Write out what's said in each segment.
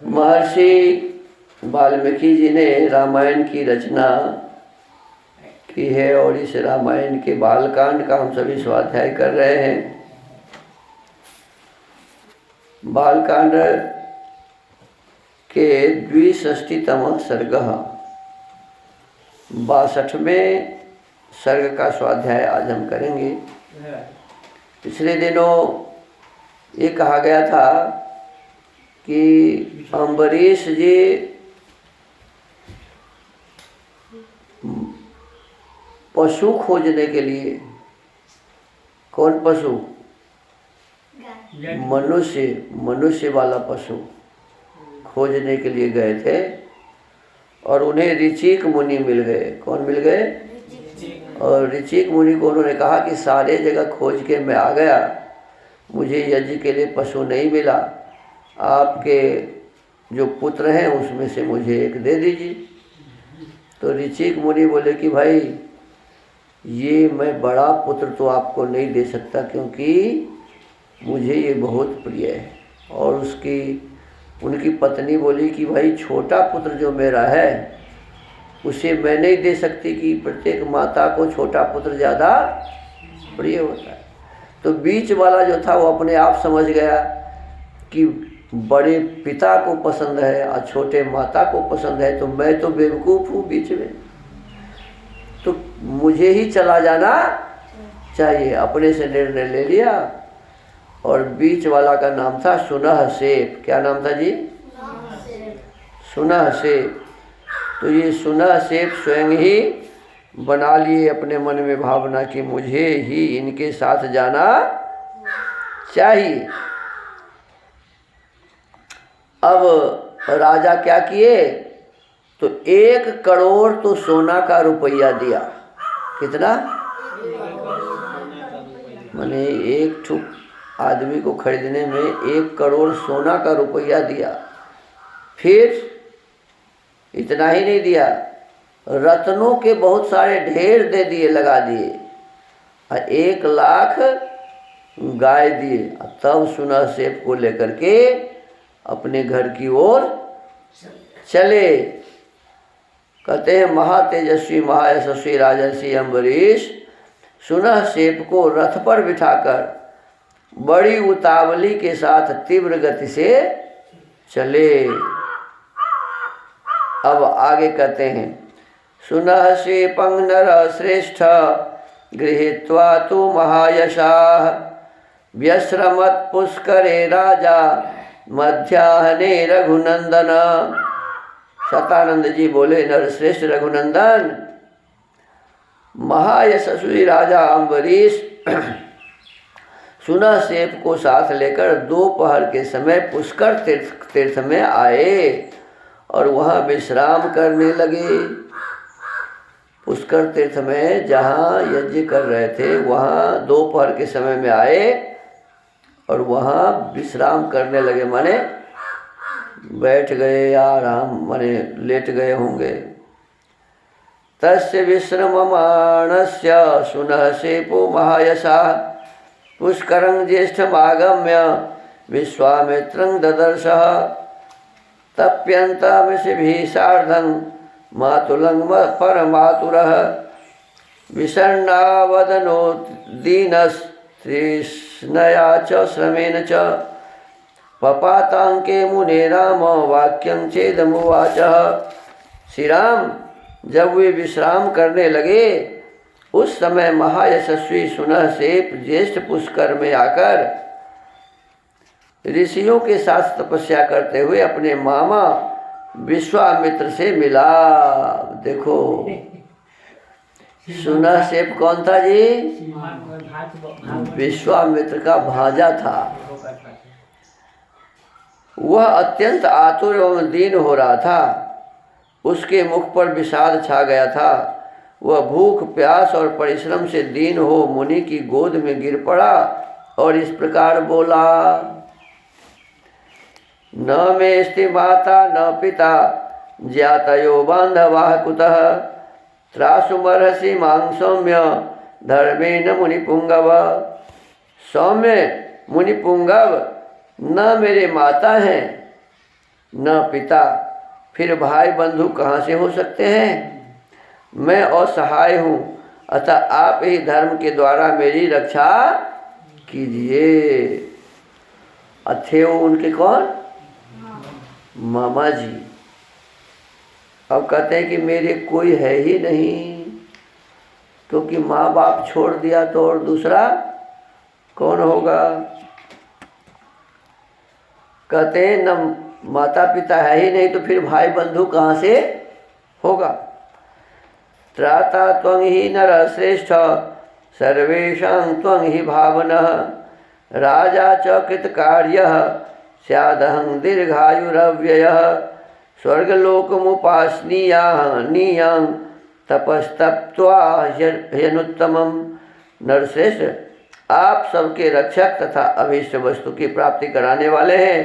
महर्षि वाल्मीकि जी ने रामायण की रचना की है और इस रामायण के बालकांड का हम सभी स्वाध्याय कर रहे हैं। बालकांड के 62तम सर्ग 62वें सर्ग का स्वाध्याय आज हम करेंगे। पिछले दिनों ये कहा गया था कि अम्बरीश जी पशु खोजने के लिए, कौन पशु? मनुष्य वाला पशु खोजने के लिए गए थे और उन्हें ऋचिक मुनि मिल गए। कौन मिल गए? और ऋचिक मुनि को उन्होंने कहा कि सारे जगह खोज के मैं आ गया, मुझे यज्ञ के लिए पशु नहीं मिला, आपके जो पुत्र हैं उसमें से मुझे एक दे दीजिए। तो ऋचिक मुनि बोले कि भाई ये मैं बड़ा पुत्र तो आपको नहीं दे सकता, क्योंकि मुझे ये बहुत प्रिय है। और उनकी पत्नी बोली कि भाई छोटा पुत्र जो मेरा है उसे मैं नहीं दे सकती, कि प्रत्येक माता को छोटा पुत्र ज़्यादा प्रिय होता है। तो बीच वाला जो था वो अपने आप समझ गया कि बड़े पिता को पसंद है और छोटे माता को पसंद है, तो मैं तो बेवकूफ़ हूँ बीच में, तो मुझे ही चला जाना चाहिए। अपने से निर्णय ले लिया। और बीच वाला का नाम था सुनहसेप। क्या नाम था जी? सुनहसेप। तो ये सुनहसेप स्वयं ही बना लिए अपने मन में भावना कि मुझे ही इनके साथ जाना चाहिए। अब राजा क्या किए, तो 1 करोड़ तो सोना का रुपया दिया। कितना? माने एक ठुक आदमी को खरीदने में 1 करोड़ सोना का रुपया दिया। फिर इतना ही नहीं दिया, रत्नों के बहुत सारे ढेर दे दिए, लगा दिए, और 1 लाख गाय दिए। तब सुनहसेप को लेकर के अपने घर की ओर चले। कहते हैं महातेजस्वी महायशस्वी राजर्षि अम्बरीश सुनहसेप को रथ पर बिठाकर बड़ी उतावली के साथ तीव्र गति से चले। अब आगे कहते हैं, सुनहसेपं नर श्रेष्ठ गृहीत्वा तु महायशाः व्यश्रमत् पुष्करे राजा मध्याह्ने रघुनंदन। शतानंद जी बोले, नरश्रेष्ठ रघुनंदन, महायशस्वी राजा अम्बरीश सुनहसेप को साथ लेकर दोपहर के समय पुष्कर तीर्थ में आए और वहाँ विश्राम करने लगे। पुष्कर तीर्थ में जहाँ यज्ञ कर रहे थे वहाँ दोपहर के समय में आए और वहाँ विश्राम करने लगे, माने बैठ गए, आराम माने लेट गए होंगे। तस्य विश्रममाणस्य सुनहसेपो महायशः पुष्करं ज्येष्ठमागम्य विश्वामित्रं ददर्शः तप्यन्तमशिभिः सार्धं मातुलं परमातुरः विषण्णावदनो दीनस्तृष्णया च श्रमेण च पपातांके मुने राम वाक्यं चेदमुवाच। श्री राम जब वे विश्राम करने लगे उस समय महायशस्वी सुनहसेप ज्येष्ठ पुष्कर में आकर ऋषियों के साथ तपस्या करते हुए अपने मामा विश्वामित्र से मिला। देखो सुनहसेप कौन था जी? विश्वामित्र का भांजा था। वह अत्यंत आतुर एवं दीन हो रहा था। उसके मुख पर विषाद छा गया था। वह भूख प्यास और परिश्रम से दीन हो मुनि की गोद में गिर पड़ा और इस प्रकार बोला, न मेस्ति माता न पिता ज्ञातयो बांधवाः कुतः त्रासुमर्हसि मां सौम्य धर्मेण मुनिपुंगव। सौम्य मुनिपुंगव, न मेरे माता हैं न पिता, फिर भाई बंधु कहाँ से हो सकते हैं? मैं असहाय हूँ, अतः आप ही धर्म के द्वारा मेरी रक्षा कीजिए। थे वो उनके कौन? मामा जी। अब कहते हैं कि मेरे कोई है ही नहीं, क्योंकि माँ बाप छोड़ दिया तो और दूसरा कौन होगा? कहते हैं न माता पिता है ही नहीं तो फिर भाई बंधु कहाँ से होगा? त्राता त्वं ही नरश्रेष्ठ सर्वेषां त्वं ही भावनः राजा च कृतकार्यः स्यादहं दीर्घायुरव्ययः स्वर्गलोकमुपासनीयां तपस्तप्त्वा ह्यनुत्तमम्। नरश्रेष्ठ, आप सबके रक्षक तथा अभीष्ट वस्तु की प्राप्ति कराने वाले हैं।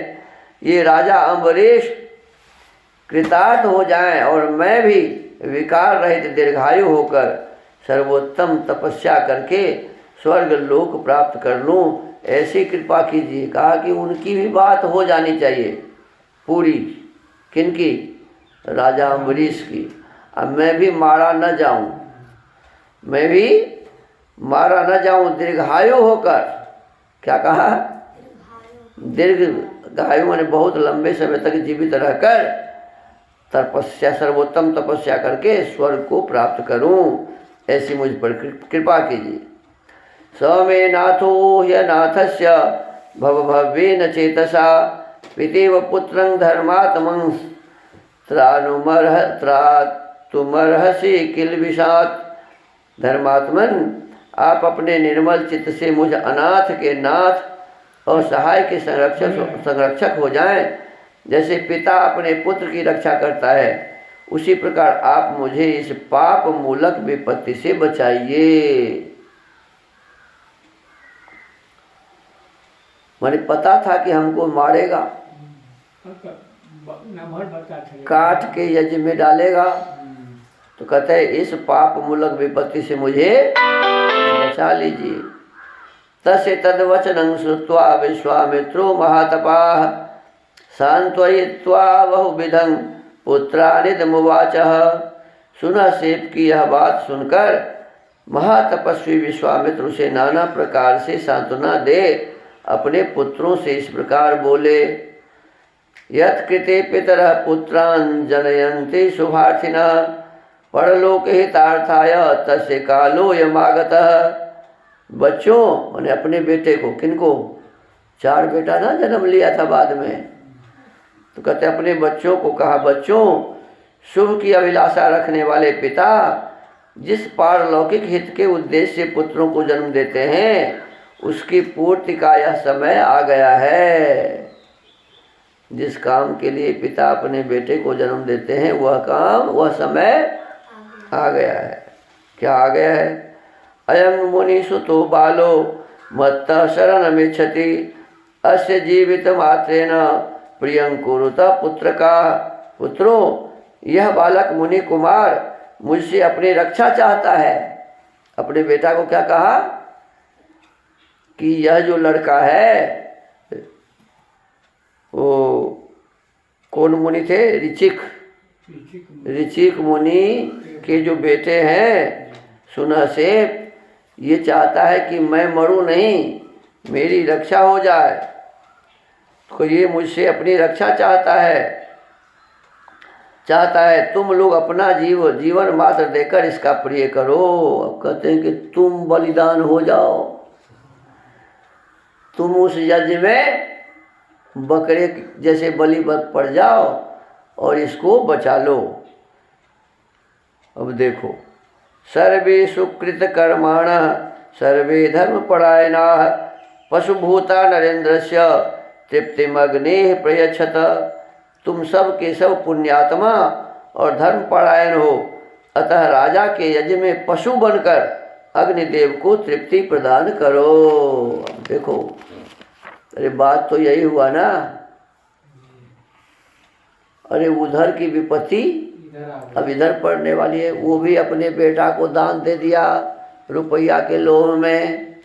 ये राजा अम्बरीश कृतार्थ हो जाएं और मैं भी विकार रहित दीर्घायु होकर सर्वोत्तम तपस्या करके स्वर्ग लोक प्राप्त कर लूँ, ऐसी कृपा कीजिए। कहा कि उनकी भी बात हो जानी चाहिए पूरी। किनकी? राजा अम्बरीश की। अब मैं भी मारा न जाऊं, मैं भी मारा न जाऊं दीर्घायु होकर। क्या कहा? दीर्घायु माने बहुत लंबे समय तक जीवित रहकर तपस्या, सर्वोत्तम तपस्या करके स्वर्ग को प्राप्त करूं, ऐसी मुझ पर कृपा कीजिए। स मे नाथो ह्यनाथस्य भवभव्येन चेतसा पितेव पुत्रं धर्मात्मं त्रातुमर्हसि किल विषात्। धर्मात्मन, आप अपने निर्मल चित्त से मुझ अनाथ के नाथ और सहाय के संरक्षक हो जाएं। जैसे पिता अपने पुत्र की रक्षा करता है, उसी प्रकार आप मुझे इस पाप मूलक विपत्ति से बचाइए। मैंने पता था कि हमको मारेगा, काट के यज्ञ में डालेगा, तो कहते हैं इस पाप मूलक विपत्ति से मुझे बचा लीजिए। तस्य तद्वचनं श्रुत्वा विश्वामित्रो महातपाः सांत्वयित्वा बहुविधं पुत्रानिदमुवाचः। सुनहसेब की यह बात सुनकर महातपस्वी विश्वामित्र उसे नाना प्रकार से सांत्वना दे अपने पुत्रों से इस प्रकार बोले। यत्कृते पितरः पुत्रान् जनयन्ति शुभार्थिनः परलोक हितार्थाय तस्य कालोऽयमागतः। बच्चों, मैंने अपने बेटे को, किनको? 4 बेटा ना जन्म लिया था बाद में, तो कहते अपने बच्चों को कहा, बच्चों, शुभ की अभिलाषा रखने वाले पिता जिस पारलौकिक हित के उद्देश्य से पुत्रों को जन्म देते हैं, उसकी पूर्ति का यह समय आ गया है। जिस काम के लिए पिता अपने बेटे को जन्म देते हैं, वह काम, वह समय आ गया है। क्या आ गया है? अयं मुनिसुतो बालो मत्तः शरणमिच्छति अस्य जीवित मात्रेण प्रियं कुरुत पुत्र का। पुत्रों, यह बालक मुनि कुमार मुझसे अपनी रक्षा चाहता है। अपने बेटा को क्या कहा कि यह जो लड़का है, वो कौन मुनि थे? ऋचिक मुनि के जो बेटे हैं सुनहसेब, ये चाहता है कि मैं मरूं नहीं, मेरी रक्षा हो जाए। तो ये मुझसे अपनी रक्षा चाहता है। तुम लोग अपना जीवन मात्र देकर इसका प्रिय करो। अब कहते हैं कि तुम बलिदान हो जाओ, तुम उस यज्ञ में बकरे जैसे बलि पड़ जाओ और इसको बचा लो। अब देखो, सर्वे सुकृत कर्माणः सर्वे धर्मपरायणाः पशुभूता नरेन्द्रस्य तृप्तिमग्नेः प्रयच्छत। तुम सब के सब पुण्यात्मा और धर्मपरायण हो, अतः राजा के यज्ञ में पशु बनकर अग्निदेव को तृप्ति प्रदान करो। अब देखो, अरे बात तो यही हुआ ना। अरे उधर की विपत्ति अब इधर पड़ने वाली है। वो भी अपने बेटा को दान दे दिया रुपया के लोभ में,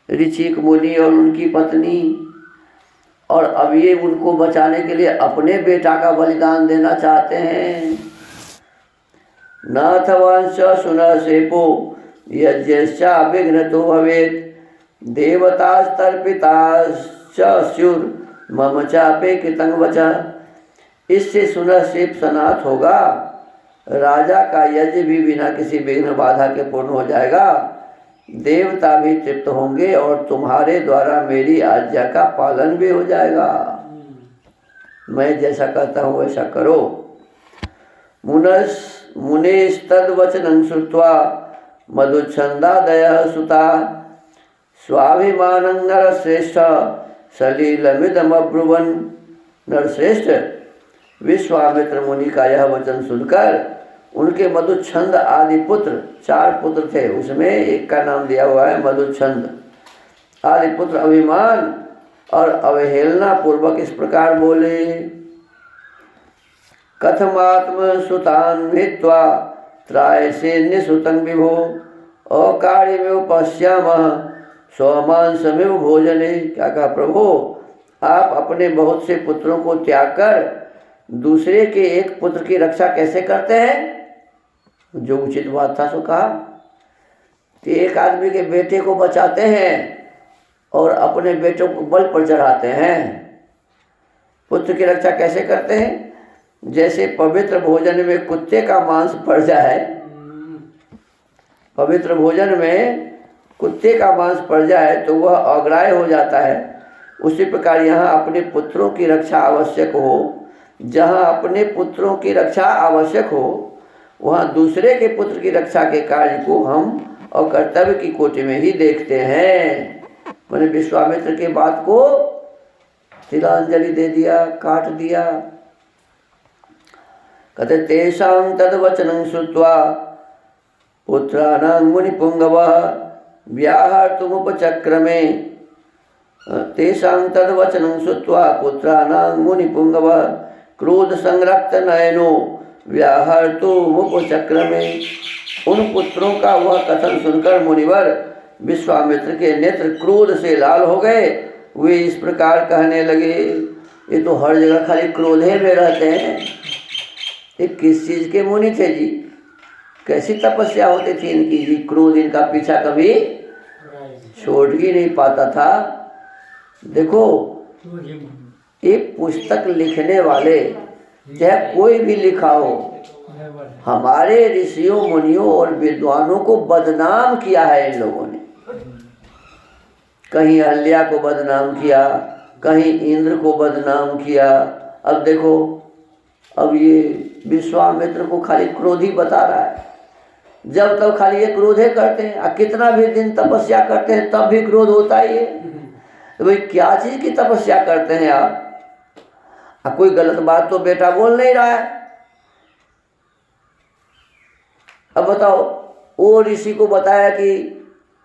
ऋचिक मुनि और उनकी पत्नी। और अब ये उनको बचाने के लिए अपने बेटा का बलिदान देना चाहते हैं। नाथ वंश सुनसेपो यज्ञश्चा विघ्नतो भवेत् देवतास्तर्पिताश्च स्युर् मम चापे कृतं वचः। इससे सुनसेप सनाथ होगा, राजा का यज्ञ भी बिना किसी विघ्न बाधा के पूर्ण हो जाएगा, देवता भी तृप्त होंगे और तुम्हारे द्वारा मेरी आज्ञा का पालन भी हो जाएगा। मैं जैसा कहता हूँ वैसा करो। मुनेस्तद्वचनं श्रुत्वा मधुच्छन्दादयः सुता स्वाभिमानं नरश्रेष्ठ सलीलमिदमब्रुवन्। नरश्रेष्ठ, विश्वामित्र मुनि का यह वचन सुनकर उनके मधुच्छंद आदि पुत्र, 4 पुत्र थे, उसमें एक का नाम दिया हुआ है मधुच्छंद आदि पुत्र अभिमान और अवहेलना पूर्वक इस प्रकार बोले। कथमात्म सुतान हित्वा त्रायसे सुतं विभो अकार्यमेव पश्यामः स्वमांसमेव भोजने। क्या कहा प्रभु, आप अपने बहुत से पुत्रों को त्याग कर दूसरे के एक पुत्र की रक्षा कैसे करते हैं? जो उचित बात था सो कहा कि एक आदमी के बेटे को बचाते हैं और अपने बेटों को बल पर चढ़ाते हैं। पुत्र की रक्षा कैसे करते हैं? जैसे पवित्र भोजन में कुत्ते का मांस पड़ जाए, पवित्र भोजन में कुत्ते का मांस पड़ जाए तो वह अग्राह्य हो जाता है, उसी प्रकार यहाँ अपने पुत्रों की रक्षा आवश्यक हो। जहाँ अपने पुत्रों की रक्षा आवश्यक हो वहाँ दूसरे के पुत्र की रक्षा के कार्य को हम और कर्तव्य की कोटि में ही देखते हैं। मैंने विश्वामित्र के बात को तिलांजलि दे दिया, काट दिया। कहते तेषां तद्वचनं श्रुत्वा पुत्राणां मुनिपुंगवः व्याहर्तुमुपचक्रमे। तेषां तद्वचनं श्रुत्वा पुत्राणां मुनिपुंगवः क्रोध संरक्त नयनो व्याहर्तुमुपचक्रमे। उन पुत्रों का वह कथन सुनकर मुनिवर विश्वामित्र के नेत्र क्रोध से लाल हो गए। वे इस प्रकार कहने लगे, ये तो हर जगह खाली क्रोधे में रहते हैं। ये किस चीज़ के मुनि थे जी? कैसी तपस्या होती थी इनकी जी? क्रोध इनका पीछा कभी छोड़ ही नहीं पाता था। देखो, ये पुस्तक लिखने वाले चाहे कोई भी लिखा हो, हमारे ऋषियों मुनियों और विद्वानों को बदनाम किया है इन लोगों ने। कहीं अहल्या को बदनाम किया, कहीं इंद्र को बदनाम किया। अब देखो, अब ये विश्वामित्र को खाली क्रोधी बता रहा है। जब तब खाली ये क्रोधे करते हैं, और कितना भी दिन तपस्या करते हैं तब भी क्रोध होता ही है। तो भाई क्या चीज़ की तपस्या करते हैं आप? कोई गलत बात तो बेटा बोल नहीं रहा है। अब बताओ, वो ऋषि को बताया कि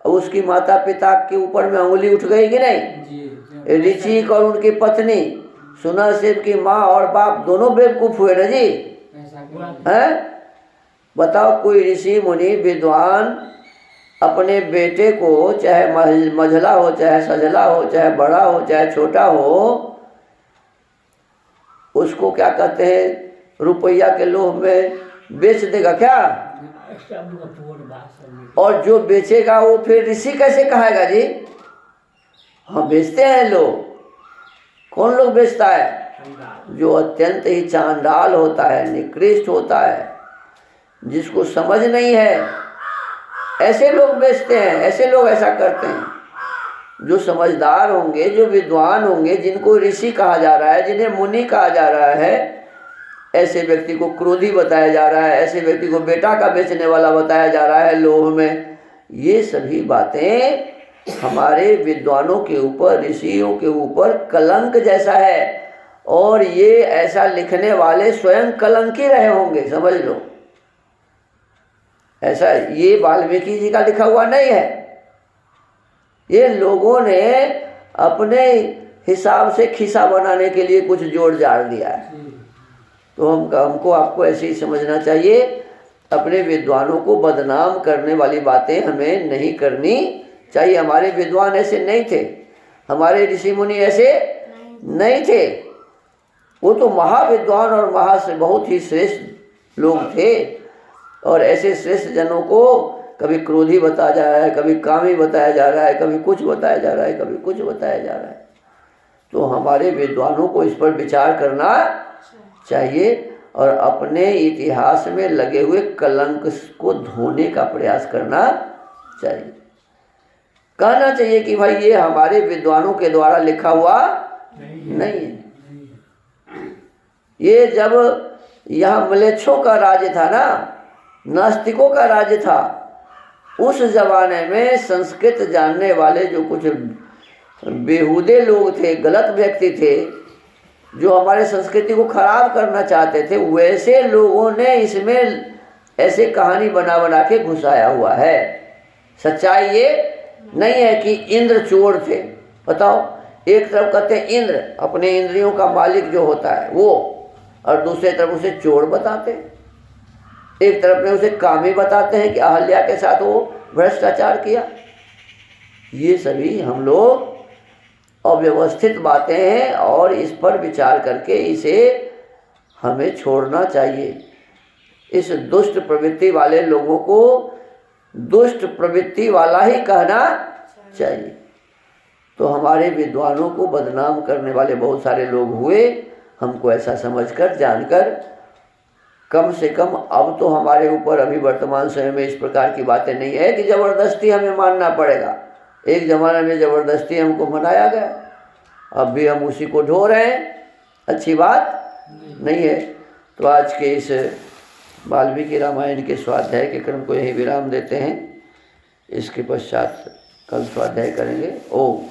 उसकी माता पिता के ऊपर में अंगुली उठ गई कि नहीं? ऋषि और उनकी पत्नी सुनसेप की माँ और बाप दोनों बेवकूफ हुए ना जी। हैं? बताओ, कोई ऋषि मुनि विद्वान अपने बेटे को, चाहे मझला हो, चाहे सजला हो, चाहे बड़ा हो, चाहे छोटा हो, उसको क्या कहते हैं, रुपया के लोभ में बेच देगा क्या? और जो बेचेगा वो फिर ऋषि कैसे कहेगा जी? हाँ, बेचते हैं लोग। कौन लोग बेचता है? जो अत्यंत ही चांडाल होता है, निकृष्ट होता है, जिसको समझ नहीं है, ऐसे लोग बेचते हैं। ऐसे लोग ऐसा करते हैं। जो समझदार होंगे, जो विद्वान होंगे, जिनको ऋषि कहा जा रहा है, जिन्हें मुनि कहा जा रहा है, ऐसे व्यक्ति को क्रोधी बताया जा रहा है, ऐसे व्यक्ति को बेटा का बेचने वाला बताया जा रहा है लोभ में। ये सभी बातें हमारे विद्वानों के ऊपर, ऋषियों के ऊपर कलंक जैसा है। और ये ऐसा लिखने वाले स्वयं कलंकी रहे होंगे, समझ लो। ऐसा ये वाल्मीकि जी का लिखा हुआ नहीं है। ये लोगों ने अपने हिसाब से खिस्सा बनाने के लिए कुछ जोड़ जाड़ दिया है। तो हमको आपको ऐसे ही समझना चाहिए। अपने विद्वानों को बदनाम करने वाली बातें हमें नहीं करनी चाहिए। हमारे विद्वान ऐसे नहीं थे, हमारे ऋषि मुनि ऐसे नहीं थे। वो तो महाविद्वान और बहुत ही श्रेष्ठ लोग थे। और ऐसे श्रेष्ठ जनों को कभी क्रोधी बताया जा रहा है, कभी कामी बताया जा रहा है, कभी कुछ बताया जा रहा है, कभी कुछ बताया जा रहा है। तो हमारे विद्वानों को इस पर विचार करना चाहिए और अपने इतिहास में लगे हुए कलंक को धोने का प्रयास करना चाहिए। कहना चाहिए कि भाई ये हमारे विद्वानों के द्वारा लिखा हुआ नहीं है। ये जब यहाँ म्लेच्छों का राज्य था ना, नास्तिकों का राज्य था, उस जमाने में संस्कृत जानने वाले जो कुछ बेहुदे लोग थे, गलत व्यक्ति थे, जो हमारे संस्कृति को खराब करना चाहते थे, वैसे लोगों ने इसमें ऐसे कहानी बना बना के घुसाया हुआ है। सच्चाई ये नहीं है कि इंद्र चोर थे। बताओ, एक तरफ कहते हैं इंद्र अपने इंद्रियों का मालिक जो होता है वो, और दूसरे तरफ उसे चोर बताते हैं। एक तरफ में उसे कामी बताते हैं कि अहल्या के साथ वो भ्रष्टाचार किया। ये सभी हम लोग अव्यवस्थित बातें हैं और इस पर विचार करके इसे हमें छोड़ना चाहिए। इस दुष्ट प्रवृत्ति वाले लोगों को दुष्ट प्रवृत्ति वाला ही कहना चाहिए। तो हमारे विद्वानों को बदनाम करने वाले बहुत सारे लोग हुए। हमको ऐसा समझकर जानकर कम से कम अब तो हमारे ऊपर अभी वर्तमान समय में इस प्रकार की बातें नहीं है कि ज़बरदस्ती हमें मानना पड़ेगा। एक ज़माने में ज़बरदस्ती हमको मनाया गया, अब भी हम उसी को ढो रहे हैं। अच्छी बात नहीं है। तो आज के इस वाल्मीकि रामायण के स्वाध्याय के क्रम को यही विराम देते हैं। इसके पश्चात कल स्वाध्याय करेंगे। ओम।